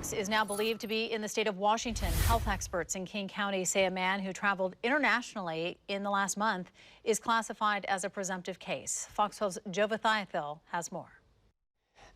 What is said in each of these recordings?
Monkeypox is now believed to be in the state of Washington. Health experts in King County say a man who traveled internationally in the last month is classified as a presumptive case. Fox 12's Joe Vithayathil has more.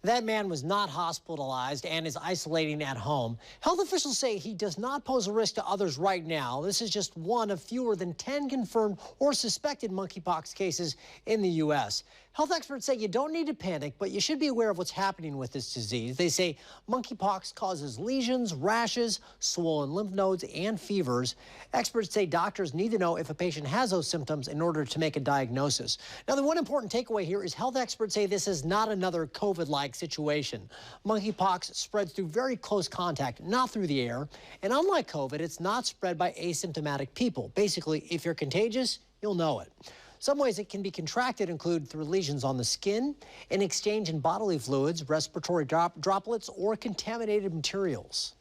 That man was not hospitalized and is isolating at home. Health officials say he does not pose a risk to others right now. This is just one of fewer than 10 confirmed or suspected monkeypox cases in the U.S. Health experts say you don't need to panic, but you should be aware of what's happening with this disease. They say monkeypox causes lesions, rashes, swollen lymph nodes, and fevers. Experts say doctors need to know if a patient has those symptoms in order to make a diagnosis. Now, the one important takeaway here is health experts say this is not another COVID-like situation. Monkeypox spreads through very close contact, not through the air. And unlike COVID, it's not spread by asymptomatic people. Basically, if you're contagious, you'll know it. Some ways it can be contracted include through lesions on the skin, an exchange in bodily fluids, respiratory droplets, or contaminated materials.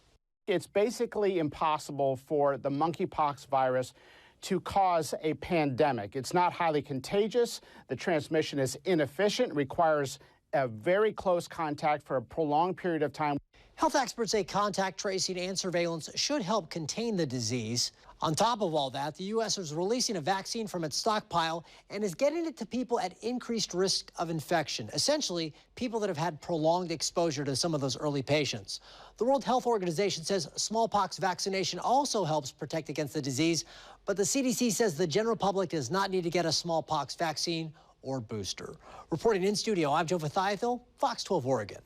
It's basically impossible for the monkeypox virus to cause a pandemic. It's not highly contagious. The transmission is inefficient, requires a very close contact for a prolonged period of time. Health experts say contact tracing and surveillance should help contain the disease. On top of all that, the U.S. is releasing a vaccine from its stockpile and is getting it to people at increased risk of infection, essentially people that have had prolonged exposure to some of those early patients. The World Health Organization says smallpox vaccination also helps protect against the disease, but the CDC says the general public does not need to get a smallpox vaccine or booster. Reporting in studio, I'm Joe Vithayathil, Fox 12 Oregon.